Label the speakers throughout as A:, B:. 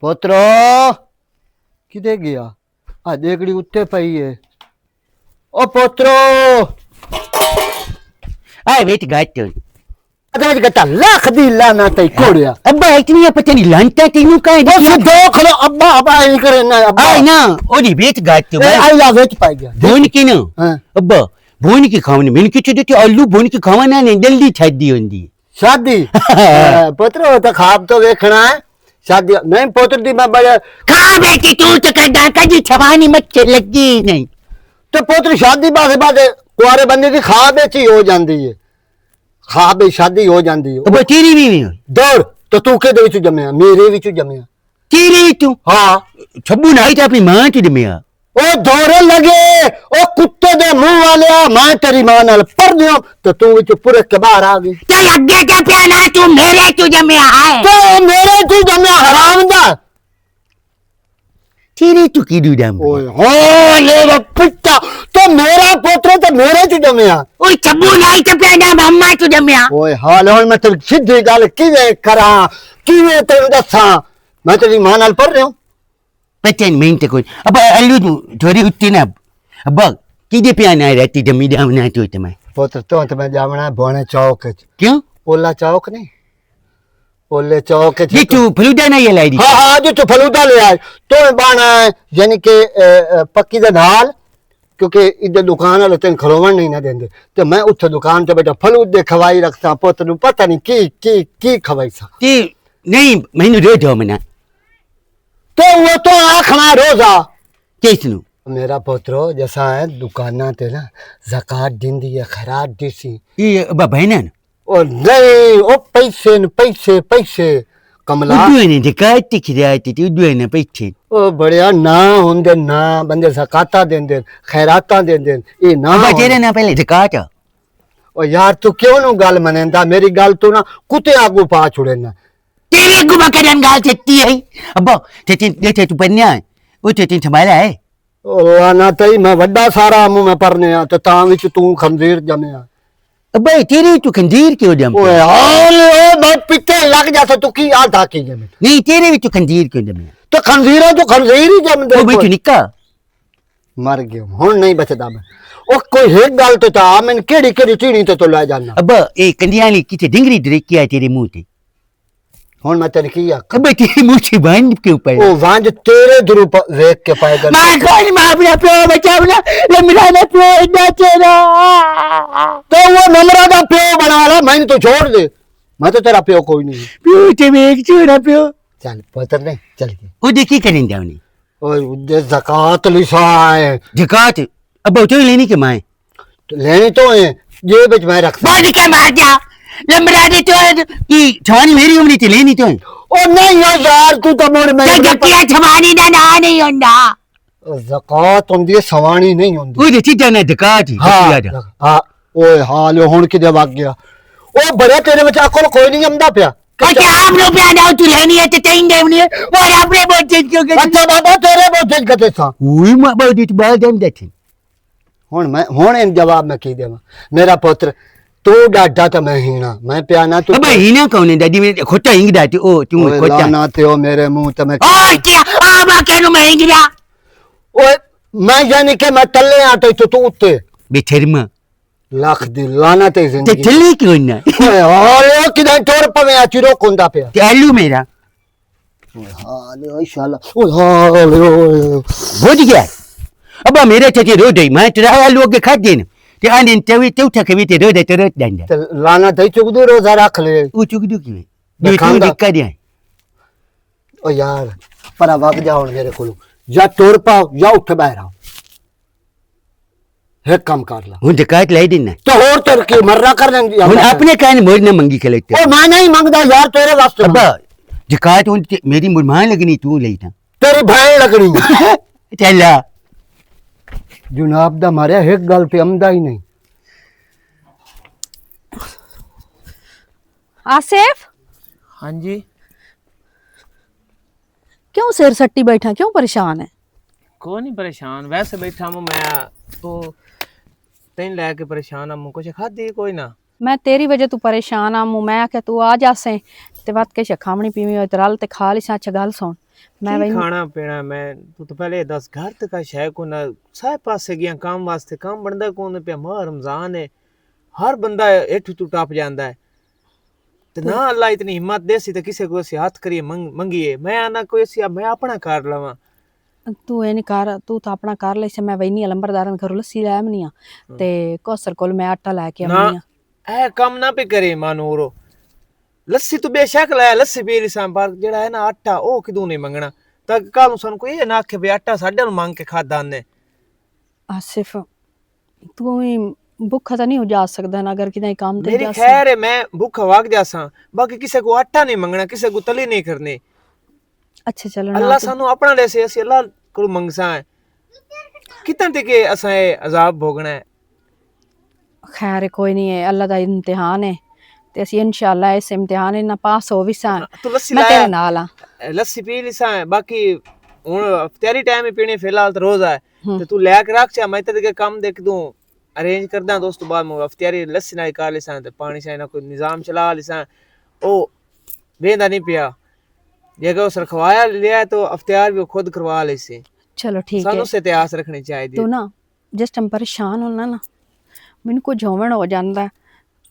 A: ਪੁੱਤਰੋ ਕਿਤੇ ਗਿਆ? ਆ ਦੇਖੜੀ ਉੱਤੇ ਪਈ ਏ। ਓ ਪੁੱਤਰੋ
B: आए बेट गाते
A: अदाज गता लाख दी लाना तई कोड़िया।
B: अब्बा इतनी पता नहीं लानता तेनू का
A: ओ सिद्धो खलो अब्बा अब्बा नहीं करे ना अब्बा
B: आए ना ओदी बेट गाते
A: ए आई ला वेच पाई गया
B: बोन की ना
A: हां
B: अब्बा बोन की खावन मैंने किछु देते आलू बोन की खावाना ने जल्दी छादी होंदी
A: शादी पुत्रो तो खाब तो देखना है शादी नहीं पुत्र दी मैं बड़ा
B: खा बेटी तू तो कदा कदी छवानी मत लगी नहीं
A: तो पुत्र शादी बाद कुआरे बंदे की खा बेची हो जाती है खा बे शादी हो जाती है।
B: अब्बा तेरी भी नहीं
A: दौड़ तो तू के विच जमया मेरे विच जमया
B: तेरी तू
A: हां
B: छब्बू नहीं तो अपनी मां की जमया
A: ओ दौरे लगे ओ कुत्ते दे मुंह वाले मैं तेरी मां नाल पर दियो तो तू विच पूरे के बाहर आ गई
B: तो अगे क्या प्याना तू मेरे तू जमया है
A: तो मेरे तू जमया हराम दा
B: तेरी तू की दूडम
A: ओए हो ले पिट्टा तो मेरा पोत्र तो मेरे तू जमया
B: ओए छब्बू नहीं तो प्याना मम्मा तू जमया
A: ओए हाल हुन मैं तेरी सीधी गल किवें करा किवें तेनू दसा मैं तेरी मां नाल पर रहा हूं
B: पता नहीं मैं तो कोई अब अल्लू थोड़ी उत्ती ना अब किदे प्याना रहती जमी दावना तो तुम्हें
A: पुत्र तो मैं जावना बोने चौक
B: क्यों
A: ओला चौक नहीं ओले चौक
B: ये तू फलूदा ना ये लाई दी
A: हाँ हाँ जो तू फलूदा ले आए तो बाना यानी कि पक्की दा नाल क्योंकि इधर दुकान वाले तेन खलोवन नहीं ना देंगे तो मैं उत्थे दुकान ते बेटा फलूदे खवाई रखता पुत्र नु पता नहीं की खवाई सा
B: ते नहीं मैंने रोज हो मना
A: तो वो तो आखना रोजा
B: कैसनु
A: मेरा पुत्रो जैसा है दुकाना ते ना ज़कात दिंदी है खैरात दिसी
B: ये अब बहना
A: ओ नहीं ओ पैसे न पैसे पैसे कमला
B: उदू ने जकात की खिराती थी उदू ने पैसे
A: ओ बढ़िया ना होंदे ना बंदे ज़काता देंदे खैराता देंदे ए ना
B: अब तेरे ना पहले जकात
A: ओ यार तू क्यों नु गल मनेंदा मेरी गल तू ना कुत्ते आगू पा छुड़े ना
B: तेरे को बकरन गाल सकती है अब ते तू पन्या वो ते संभाला है
A: ओ आना तई मैं वड्डा सारा मुंह में परने आ ते तां विच तू खंजीर जमया
B: अब तेरी तू खंजीर क्यों जम
A: ओए हाल ओ मैं पिटे लग जाता तू की आधा की जम
B: नहीं तेरे भी तू खंजीर क्यों जम
A: तो खंजीर तो खंजीर ही जम दे
B: वो भी निका
A: मर गया हुन नहीं बचदा मैं ओ कोई एक गल तो ता मैं केड़ी केड़ी चीनी ते तो ले जाना
B: अब ए कंडियाली किथे डिंगरी ड्रिक किया तेरे मुंह ते
A: हुन मैं तेरे की आख
B: अब तेरी मुंह की बांध के ऊपर
A: ओ वांज तेरे दुरु देख के पाएगा
B: मां कौन मां अपना प्यो बचावना ले मेरा ना प्यो इतना चेरा
A: तो वो नमरा दा प्यो बना ला मैंने तो छोड़ दे मैं तो तेरा प्यो कोई नहीं
B: प्यो ते में एक चोरा प्यो
A: चल पुत्र नहीं चल के
B: ओ देखी करें जावनी
A: ओए उदे ज़कात लिसाए
B: जकात अब तो लेनी के माए
A: तो लेनी तो है जेब विच मैं रख
B: बोल के मार दिया लमरा दे तो की छवानी मेरी उम्र थी लेनी तो
A: ओ नहीं यार तू तो मोर में
B: जकिया छवानी दा ना नहीं होंदा
A: ज़कात हुंदी है सवानी नहीं हुंदी
B: ओ देखी जाना जकात
A: हां हां ओए हाल हुन किदे वग गया ओ बड़े तेरे बच्चा कोल कोई नहीं आंदा पिया
B: अच्छा आप लोग पे आना तू लेनी है तो तीन देवनी है और आपने बहुत चीज क्यों कर
A: अच्छा बाबा तेरे बोझ कते सा
B: ओए मां बहुत बाल दम देती
A: हुन इन जवाब में की देवा मेरा पुत्र तू डाटा तो मैं हीना मैं प्याना तू
B: अब हीना कौन है दादी में खोटा हिंग दाती ओ तू खोटा
A: ना ते ओ मेरे मुंह ते मैं
B: और क्या आबा केनु मैं हिंग दा
A: ओए मैं यानी के मैं तल्ले आटे तू उत्ते
B: बेशर्मा
A: लाख दी लाना ते
B: ते
A: जिंदगी
B: चली क्यों ना
A: ओए हाले किधर टोर पवे आ चिरो कोंदा पे
B: ते आलू मेरा
A: ओए हाले इंशाल्लाह ओए हाले ओए
B: बुझ गया अब मेरे चचे रो दई मैं तेरा आलू के खा देन ते आने तेवी ते उठा के ते रो दे ते रो दंडा
A: ते लाना ते चुगदू रोजा रख ले
B: ओ चुगदू की दे तू
A: खांदा।
B: दिक्का दे
A: ओ यार परा वग जा हुन मेरे कोल या टोर पाओ या उठ बैठ आओ एक काम कर ला
B: हूं जकात लाई देना
A: तो और तेरे के मरना कर लेंगे
B: हूं अपने कान मोर न मंगी के लेते
A: ओ मैं नहीं मांगदा यार तेरे वास्ते
B: अब जकात हूं मेरी मुरमान लगनी तू ले था
A: तेरी बहन लगनी
B: चला
A: जनाब दा मारे एक गल पे आमदा ही नहीं
C: आसिफ
D: हाँ जी
C: क्यों सिर सट्टी बैठा क्यों परेशान है
D: कोई नहीं परेशान वैसे बैठा हूँ मैं तो तेन लैके परेशान हूँ कुछ खाधी कोई ना
C: मैं तेरी वजह तू परेशान आ मैं आख्या तू आ जासे ते वत के खावणी पीवी होए ते रल ते खा ली अच्छा गल सुन मैं
D: की
C: वही
D: खाना पीना मैं तू तो पहले दस घर तक शय को ना सारे पासे गया काम वास्ते काम बनदा कौन पे माह रमजान है हर बंदा हेठ तू टप जांदा है ते ना अल्लाह इतनी हिम्मत देसी ते किसे को ऐसे हाथ करिए मंगिए मैं आना कोई ऐसी मैं अपना कर लवां
C: तू ए नहीं कर तू तो अपना कर ले से मैं वही नहीं लंबरदारन घरों लस्सी लै आनी आ ते कौसर कोल मैं आटा लेके
D: ना
C: आनी आ
D: ए कम ना पे करे मानूरो लस्सी तो बेशक लाया लस्सी पी ली सां पर जेड़ा है ना आटा ओ किदू नहीं मंगना ताकि कल सन कोई ये ना आखे भी आटा साडे नु मांग के खादा ने
C: आसिफ तू ही भुखा तो नहीं हो जा सकदा ना अगर किदा काम ते
D: मेरी
C: जा
D: खैर है मैं भूखा वाग जासा बाकी किसे को आटा नहीं मंगना किसे को तली नहीं करनी
C: अच्छा चलो
D: अल्लाह
C: ना
D: सानू अपना देसे असि अल्लाह को मंगसा है कितन ते के असा अजाब भोगना है
C: खैर है, कोई नहीं है अल्लाह दा इम्तिहान है ते ਅਸੀਂ इंशाल्लाह इस इम्तिहान ना पास हो भी सा
D: तू लस्सी
C: मैं
D: लाया
C: तेरे नाल आ
D: लस्सी पी ली सा बाकी हुन तेरी टाइम ही पीनी फिलहाल तो रोजा है
C: हम्म।
D: ते तू ले के रख चा मैं तेरे काम देख दूं अरेंज करदा दोस्त बाद में अफ्तारी लस्सी ना कर लिसा ते पानी से ना कोई निजाम चला लिसा ओ वेंदा नहीं पिया जेकर उस रखवाया लिया तो अफ्तार भी खुद करवा ले से
C: चलो ठीक है
D: सानू से इतिहास रखनी चाहिए
C: तू ना जिस टाइम परेशान होना ना मैनू कुछ होवण हो जांदा है।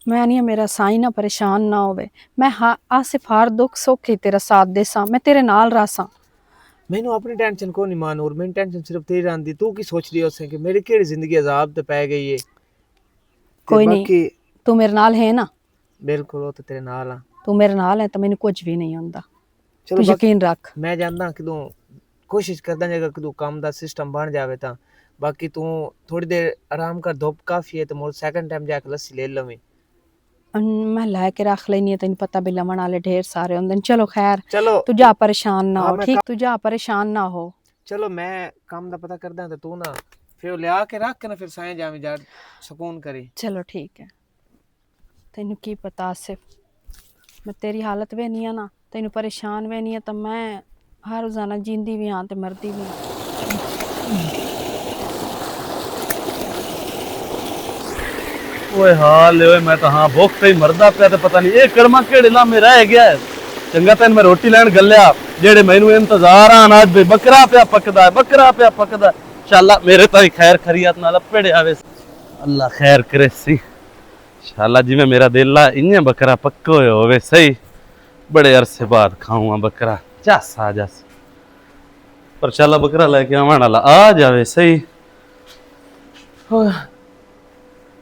C: मैं नहीं मेरा साईं ना परेशान ना होवे मैं आसिफ हर दुख सुख ही तेरा साथ देसा मैं तेरे नाल रासा
D: मैनू अपनी टेंशन को नहीं मान और मेरी टेंशन सिर्फ तेरी आंदी तू की सोच रही है कि मेरी केड़ी जिंदगी अजाब ते पै गई है
C: कोई नहीं तू मेरे नाल है ना
D: बिल्कुल वो तो तेरे नाल आ
C: तू मेरे नाल है तो मैनू कुछ भी नहीं होंदा तू
D: चलो
C: यकीन रख
D: मैं जानदा किदों कोशिश करदा जेकर किदों काम दा सिस्टम बन जावे ता बाकी तू थोड़ी देर आराम कर धूप काफी है तो मोर सेकंड टाइम जाके लस्सी ले लवी
C: मैं लेके रख लेनी है तेन पता भी लमन वाले ढेर सारे होंदे चलो खैर
D: चलो
C: तू जा परेशान ना
D: हाँ,
C: हो
D: मैं
C: ठीक तू जा परेशान ना हो
D: चलो मैं काम दा पता करदा ते तू ना फिर ले आके रख के ना फिर साए जावे जा सुकून करी
C: चलो ठीक है तेनू की पता आसिफ मैं तेरी हालत वे नहीं है ना तेनू परेशान वे नहीं है तो मैं हर रोजाना जींदी भी हाँ ते मरदी भी हाँ
E: ਓਏ ਹਾਲ ਓਏ ਮੈਂ ਤਾਂ ਹਾਂ ਭੁੱਖ ਤੇ ਹੀ ਮਰਦਾ ਪਿਆ ਤੇ ਪਤਾ ਨਹੀਂ ਇਹ ਕਰਮਾ ਕਿਹੜੇ ਲਾ ਮੇਰਾ ਰਹਿ ਗਿਆ ਚੰਗਾ ਤੈਨੂੰ ਮੈਂ ਰੋਟੀ ਲੈਣ ਗੱਲਿਆ ਜਿਹੜੇ ਮੈਨੂੰ ਇੰਤਜ਼ਾਰ ਆ ਨਾ ਅੱਜ ਬੱਕਰਾ ਪਿਆ ਪੱਕਦਾ ਬੱਕਰਾ ਪਿਆ ਪੱਕਦਾ ਇਨਸ਼ਾਅੱਲਾ ਮੇਰੇ ਤਾਂ ਖੈਰ ਖਰੀਅਤ ਨਾਲ ਪੜੇ ਆਵੇ ਅੱਲਾ ਖੈਰ ਕਰੇ ਸੀ ਇਨਸ਼ਾਅੱਲਾ ਜਿਵੇਂ ਮੇਰਾ ਦਿਲ ਆ ਇੰਨੇ ਬੱਕਰਾ ਪੱਕਾ ਹੋਇਆ ਹੋਵੇ ਸਹੀ ਬੜੇ ਅਰਸੇ ਬਾਅਦ ਖਾਊਂਗਾ ਬੱਕਰਾ ਚੱਸ ਆ ਜਸ ਪਰ ਇਨਸ਼ਾਅੱਲਾ ਬੱਕਰਾ ਲੈ ਕੇ ਆਵਣ ਵਾਲਾ ਆ ਜਾਵੇ ਸਹੀ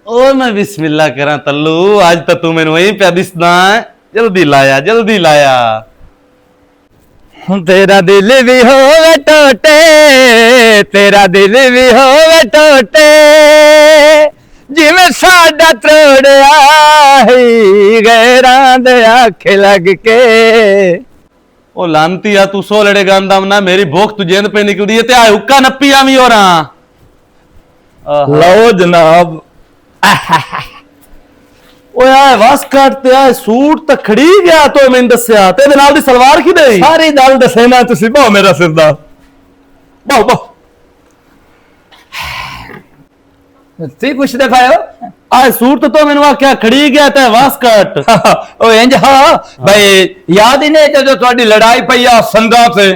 E: ओ मैं बिस्मिल्लाह करा तल्लू आज तो तू मैंने वहीं पे दिसना है जल्दी लाया तेरा दिल भी होवे टोटे तेरा दिल भी होवे टोटे जिवें साडा त्रोड़िया ही गैरां दे आखे लग के ओ लांती आ तू सो लड़े गांदा ना मेरी भूख तुझे पे निकलदी है ते आ हुक्का नप्पी आवी हो रहा लो जनाब ਓਏ ਆ ਵਸ ਕੱਟ ਤੇ ਆ ਸੂਟ ਤਾਂ ਖੜੀ ਗਿਆ ਤੋ ਮੈਨੂੰ ਦੱਸਿਆ ਤੇ ਇਹਦੇ ਨਾਲ ਦੀ ਸਲਵਾਰ ਕਿਦੇ ਸਾਰੀ ਗੱਲ ਦੱਸੇ ਨਾ ਤੁਸੀਂ ਬਹੁ ਮੇਰਾ ਸਿਰਦਾਰ ਬਹੁ
F: ती कुछ दिखायो
E: ਆ ਸੂਟ ਤਾਂ ਮੈਨੂੰ ਆਖਿਆ ਖੜੀ ਗਿਆ ਤੇ ਵਸ ਕੱਟ
F: ओ इंज हाँ भाई याद ही नहीं जो थोड़ी लड़ाई पई आ संगा से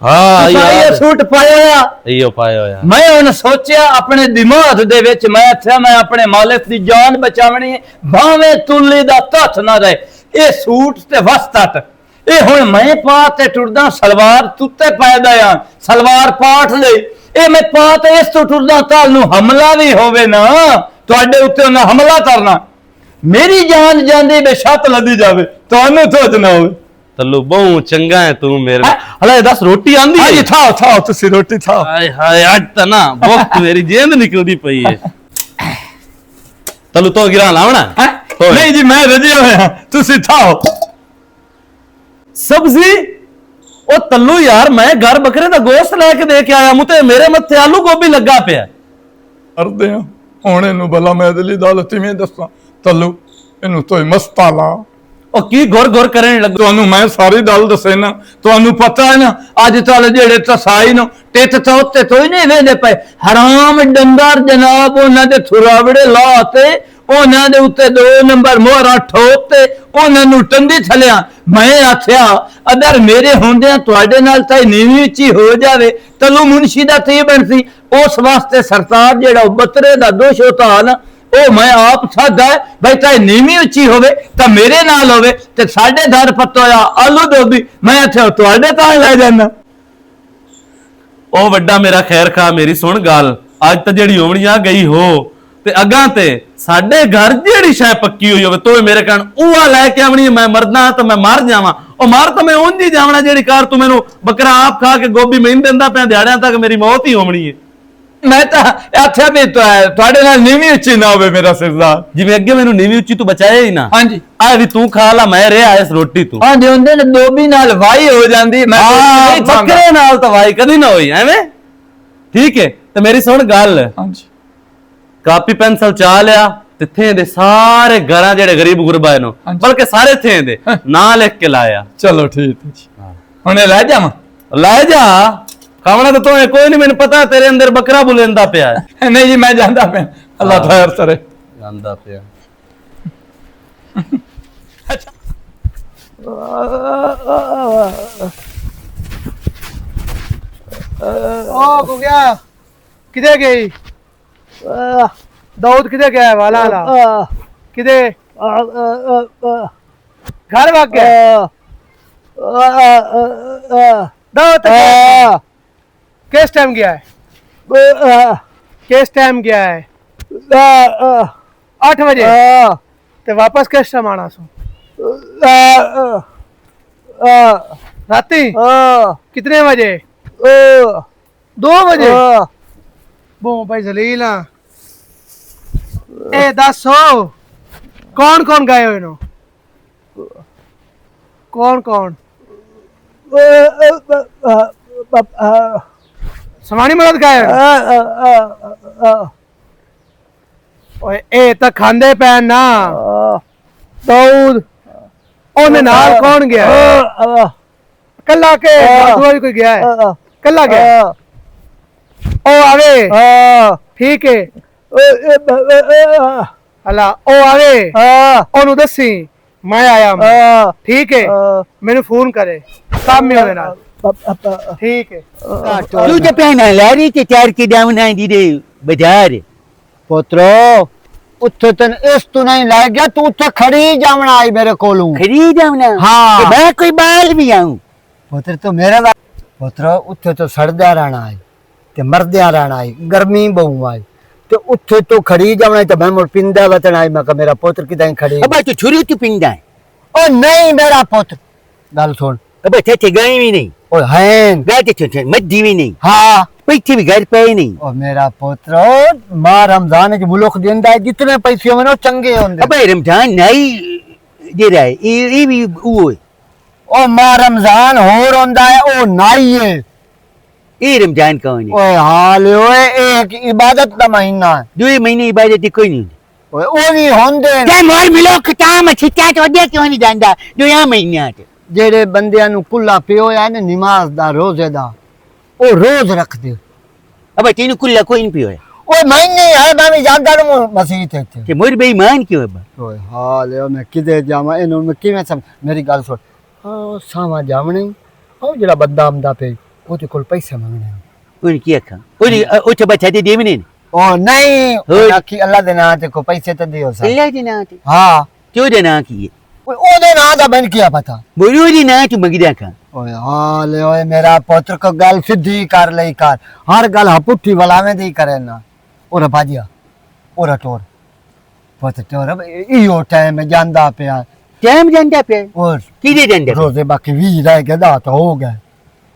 E: ਹਾਂ
F: ये सूट पाया
E: ਇਹੋ ਪਾਇਆ ਹੋਇਆ
F: मैं उन सोचा अपने दिमाग दे विच मैं आख्या मैं अपने मालिक दी जान बचावनी भावे तुल्ली दा हथ ना रहे ये सूट ते वस तट ये हुण मैं पा ते टुरदा सलवार तुत्ते पैदा आ सलवार पाठ ले ये मैं पा ते इस तो टुरदा कल नूं हमला भी होवे ना तुहाडे उत्ते उन्हां हमला करना मेरी जान जांदी बेशक लदी जावे तुहानू सोच ना होवे
E: ਤੱਲੂ ਬਹੁ ਚੰਗਾ ਹੈ ਤੂੰ ਮੇਰੇ ਹਲੇ ਦੱਸ ਰੋਟੀ ਆਂਦੀ
F: हां
E: ਹੈ
F: जी थाओ तुसी रोटी थाओ
E: ਹਾਏ ਹਾਏ ਅੱਜ ਤਾਂ ਨਾ ਵਕਤ ਮੇਰੀ ਜੇਂਦ ਨਿਕਲਦੀ ਪਈ ਹੈ ਤੱਲੂ ਤੋਂ ਗਿਰਾ ਲਾਵਣਾ
F: हैं? नहीं जी मैं रजे होया तुसी थाओ
E: ਸਬਜ਼ੀ ਉਹ ਤੱਲੂ ਯਾਰ ਮੈਂ ਘਰ ਬੱਕਰੇ ਦਾ ਗੋਸ਼ਤ ਲੈ ਕੇ ਦੇ ਕੇ ਆਇਆ ਮੂੰ ਤੇ ਮੇਰੇ ਮੱਥੇ ਆਲੂ ਗੋਭੀ ਲੱਗਾ ਪਿਆ
G: ਕਰਦੇ ਆ ਹੁਣ ਇਹਨੂੰ ਭਲਾ ਮੈਂ ਇਹਦੇ ਲਈ ਦਾਲ ਕਿਵੇਂ ਦੱਸਾਂ ਤੱਲੂ ਇਹਨੂੰ ਤੋਈ ਮਸਤਾ ਲਾ
E: ਉਹ ਕੀ ਗੁਰ ਗੁਰ ਕਰਨ ਲੱਗ
G: ਤੁਹਾਨੂੰ ਮੈਂ ਸਾਰੀ ਗੱਲ ਦੱਸੇ ਨਾ ਤੁਹਾਨੂੰ ਪਤਾ ਹੈ ਨਾ
F: ਅੱਜ ਤੱਕ ਜਿਹੜੇ ਤਸਾਈ ਨੂੰ ਟਿੱਟ ਤੋਂ ਉੱਤੇ ਤੋਈ ਨਹੀਂ ਵੇਂਦੇ ਪਏ ਹਰਾਮ ਡੰਗਰ ਜਨਾਬ ਉਹਨਾਂ ਦੇ ਥੁਰਾਵੜੇ ਲਾਤੇ ਉਹਨਾਂ ਦੇ ਉੱਤੇ 2 ਨੰਬਰ ਮੋਹਰਾਂ ਠੋਕ ਤੇ ਉਹਨਾਂ ਨੂੰ ਟੰਡੀ ਥਲਿਆ। ਮੈਂ ਆਖਿਆ ਅਦਰ ਮੇਰੇ ਹੁੰਦਿਆਂ ਤੁਹਾਡੇ ਨਾਲ ਤਾਂ ਨੀਵੀਂ ਉੱਚੀ ਹੋ ਜਾਵੇ, ਤਲੂ ਮੁਨਸ਼ੀ ਦਾ ਤੀ ਬਣਦੀ। ਉਸ ਵਾਸਤੇ ਸਰਤਾਜ ਜਿਹੜਾ ਬਤਰੇ ਦਾ ਦੋਸ਼ ਹੋਤਾ ਨਾ, ਉਹ ਮੈਂ ਆਪ ਸਾਦਾ ਬਈ ਤਾਂ ਨੀਵੀਂ ਉੱਚੀ ਹੋਵੇ ਤਾਂ ਮੇਰੇ ਨਾਲ ਹੋਵੇ ਤੇ ਸਾਡੇ ਘਰ ਪਤੋਇਆ ਆਲੂ ਦੋਬੀ ਮੈਂ ਇੱਥੇ ਤੁਹਾਡੇ ਤਾਂ ਲੈ ਜਾਣਾ।
E: ਉਹ ਵੱਡਾ ਮੇਰਾ ਖੈਰ ਖਾ, ਮੇਰੀ ਸੁਣ ਗੱਲ। ਅੱਜ ਤਾਂ ਜਿਹੜੀ ਹੋਣੀ ਆ ਗਈ ਹੋ, ਤੇ ਅੱਗਾਂ ਤੇ ਸਾਡੇ ਘਰ ਜਿਹੜੀ ਸ਼ੈ ਪੱਕੀ ਹੋਈ ਹੋਵੇ ਤੂੰ ਮੇਰੇ ਕਹਿਣ ਉਹ ਲੈ ਕੇ ਆਵਣੀ। ਮੈਂ ਮਰਦਾ ਤਾਂ ਮੈਂ ਮਰ ਜਾਵਾਂ, ਉਹ ਮਰ ਤਾਂ ਮੈਂ ਉਂਝ ਹੀ ਜਾਵਣਾ। ਜਿਹੜੀ ਕਾਰ ਤੂੰ ਮੈਨੂੰ ਬੱਕਰਾ ਆਪ ਖਾ ਕੇ ਗੋਭੀ ਮੈਨੂੰ ਦਿੰਦਾ ਪਿਆ, ਦਿਹਾੜਿਆਂ ਤੱਕ ਮੇਰੀ ਮੌਤ ਹੀ ਹੋਣੀ ਹੈ।
F: ਮੈਂ ਤਾਂ ਆਖਿਆ ਵੀ ਤੁਹਾਡੇ ਨਾਲ ਨੀਵੀਂ ਉੱਚੀ ਨਾ ਹੋਵੇ ਮੇਰਾ ਸਰਦਾਰ।
E: ਜਿਵੇਂ ਅੱਗੇ ਮੈਨੂੰ ਨੀਵੀਂ ਉੱਚੀ ਤੂੰ ਬਚਾਇਆ ਹੀ ਨਾ,
F: ਹਾਂਜੀ
E: ਆ ਵੀ ਤੂੰ ਖਾ ਲਾ, ਮੈਂ ਰਿਹਾ ਇਸ ਰੋਟੀ ਤੂੰ।
F: ਹਾਂਜੀ ਹੁੰਦੇ ਨੇ ਦੋਬੀ ਨਾਲ ਵਾਈ ਹੋ ਜਾਂਦੀ। ਮੈਂ ਨਹੀਂ ਚਾਹੁੰਦਾ।
E: ਬੱਕਰੇ ਨਾਲ ਤਾਂ ਵਾਈ ਕਦੀ ਨਾ ਹੋਈ ਐਵੇਂ, ਠੀਕ ਹੈ। ਤੇ ਮੇਰੀ ਸੁਣ ਗੱਲ,
G: ਹਾਂਜੀ
E: ਕਾਪੀ ਪੈਨਸਲ ਚਾ ਲਿਆ ਤੇ ਥੇ ਦੇ ਸਾਰੇ ਘਰਾਂ ਜਿਹੜੇ ਗਰੀਬ ਗੁਰਬਾ ਨੂੰ,
G: ਹਾਂਜੀ।
E: ਬਲਕਿ ਸਾਰੇ ਥੇ ਦੇ ਨਾਂ ਲਿਖ ਕੇ ਲਾਇਆ।
G: ਚਲੋ ਠੀਕ ਹੈ ਜੀ।
F: ਹੁਣੇ ਲੈ ਜਾਵਾਂ?
E: ਲੈ ਜਾ, ਖਾਵਣਾ ਤਾਂ ਤੂੰ ਕੋਈ ਨਹੀਂ, ਮੈਨੂੰ ਪਤਾ ਤੇਰੇ ਅੰਦਰ ਬੱਕਰਾ ਬੁਲੇਂਦਾ ਪਿਆ ਹੈ।
F: ਨਹੀਂ ਜੀ ਮੈਂ ਜਾਂਦਾ ਪਿਆ।
G: ਅੱਲਾਹ ਖੈਰ ਕਰੇ।
E: ਜਾਂਦਾ ਪਿਆ।
D: ओ गुगिया किधे गई? दाऊद किधे गया है? वाला किधे? घर भाग गया? दाऊद किस टाइम गया है? किस टाइम गया है? 8 बजे। ते वापस किस टाइम आना सो? राती कितने बजे? 2 बजे। बो भाई जलीला ए 10 हो कौन कौन गए हो इनो? कौन कौन? समानी मदद गए ओए ए तक खांदे पैन ना दाऊद ओने नाल कौन गया? कल्ला के दूसरा कोई गया है? कल्ला गया? ओ आवे ठीक है। अल्लाह ओ आवे ओनू दसी मैं आया ठीक है। मैंने फोन करे काम में होवे ना ठीक है।
B: तू तो पहना ला रही थी 4 की डावना दी दे बाजार
A: ਪੁੱਤਰੋ ਉੱਥੇ ਤੈਨੂੰ ਇਸ ਤੋਂ ਨਹੀਂ ਲੈ ਗਿਆ, ਤੂੰ ਉੱਥੇ ਖੜੀ ਜਾਵਣਾ ਆਈ ਮੇਰੇ ਕੋਲੋਂ।
B: खरीद आऊं
A: हाँ।
B: तो मैं कोई बाल भी आऊं।
A: ਪੁੱਤਰ ਤੂੰ ਮੇਰੇ ਨਾਲ ਪੁੱਤਰੋ ਉੱਥੇ ਤੋਂ ਸੜਦਿਆ ਰਹਿਣਾ ਆਈ ਤੇ ਮਰਦਿਆ ਰਹਿਣਾ ਆਈ, ਗਰਮੀ ਬਹੁ ਆਈ ਤੇ ਉੱਥੇ ਤੋਂ ਖੜੀ ਜਾਵਣਾ ਤੇ ਮੈਂ ਮੁੜ ਪਿੰਦਾ ਵਤਨ ਆਈ। ਮੈਂ ਕਿਹਾ ਮੇਰਾ ਪੁੱਤਰ ਕਿਦਾਂ ਖੜੀ?
B: अब तू छुरी तू पिंदा है।
A: ਉਹ ਨਹੀਂ ਮੇਰਾ ਪੁੱਤ, ਗੱਲ ਸੁਣ।
B: अब थे गए भी नहीं,
A: ਓਏ ਹੈਨ
B: गाते थे मद्दी भी नहीं,
A: ਹਾਂ।
B: पैसे भी घर पे ही नहीं।
A: ਉਹ ਮੇਰਾ ਪੁੱਤਰ ਮਾਂ ਰਮਜ਼ਾਨ ਚ ਮੁਲਕ ਦਿੰਦਾ ਹੈ, ਜਿਤਨੇ ਪੈਸੇ ਹੋਣ ਉਹ ਚੰਗੇ ਹੁੰਦੇ।
B: अब रमजान नहीं दे रहा है, ये भी वो है।
A: ਉਹ ਮਾਂ ਰਮਜ਼ਾਨ ਹੋਰ ਹੁੰਦਾ ਹੈ, ਉਹ ਨਾਈ ਹੈ।
B: ये रमजान कौन है?
A: ਓਏ ਹਾਲ ਓਏ ਇੱਕ ਇਬਾਦਤ ਦਾ ਮਹੀਨਾ ਹੈ।
B: 2 महीने इबादत की कोई नहीं।
A: ਓਏ ਉਹ ਵੀ ਹੁੰਦੇ ਨੇ
B: क्या मोर मिलो खताम छिटा तो दे क्यों नहीं जानदा 2 महीने आते।
A: ਜਿਹੜੇ ਬੰਦਿਆਂ ਨੂੰ ਕੁੱਲਾ ਪਿਓ ਹੈ ਨਾ ਨਮਾਜ਼ ਦਾ, ਰੋਜ਼ੇ ਦਾ, ਉਹ ਰੋਜ਼ ਰੱਖਦੇ।
B: अब तीन कुल्ला कोई नहीं पियो है
A: ਓਏ ਮਹੀਨੇ ਹੈ ਮੈਂ ਵੀ ਜਾਂਦਾ ਨੂੰ ਮਸਜਿਦ ਇੱਥੇ।
B: कि मोर बेईमान क्यों है?
A: ਓਏ ਹਾਲ ਓ ਮੈਂ ਕਿਤੇ ਜਾਵਾਂ, ਇਹਨੂੰ ਮੈਂ ਕਿਵੇਂ ਸਮ ਮੇਰੀ ਗੱਲ ਸੁਣ। ਹਾਂ ਸਾਵਾਂ ਜਾਵਣੇ ਉਹ ਜਿਹੜਾ ਬੰਦਾ ਆਮਦਾ ਪਈ ਉਹਦੇ ਕੋਲ ਪੈਸੇ ਮੰਗਣੇ।
B: उन किया खा उन ओ तो बचा दे देवने
A: ਉਹ ਨਹੀਂ
B: ਹੋਰ।
A: ਆਖੀ ਅੱਲਾ ਦੇ ਨਾਂ ਤੇ ਕੋ ਪੈਸੇ ਤਾਂ ਦਿਓ ਸਾ।
B: अल्लाह दे ना ते
A: ਹਾਂ
B: क्यों दे ना की
A: ਓਏ ਉਹਦੇ ਨਾਂ ਦਾ ਮੈਨੂੰ ਕੀ ਪਤਾ।
B: बोलो दे ना तू मगदा खा।
A: ਓਏ ਹਾਲ ਓਏ ਮੇਰਾ ਪੁੱਤਰ ਕੋ ਗੱਲ ਸਿੱਧੀ ਕਰ ਲਈ ਕਰ, ਹਰ ਗੱਲ ਹਪੁੱਠੀ ਵਲਾਵੇਂ ਦੀ ਕਰੇ ਨਾ। ਉਹਰਾ ਬਾਜੀਆ ਉਹਰਾ ਟੋਰ ਪੁੱਤ ਟੋਰ ਇਹੋ ਟਾਈਮ ਜਾਂਦਾ ਪਿਆ।
B: टाइम जानता पे
A: ਔਰ
B: की दे जानता
A: ਰੋਜ਼ੇ ਬਾਕੀ 20 ਰਹਿ ਗਏ ਦਾ ਤਾਂ ਹੋ ਗਏ।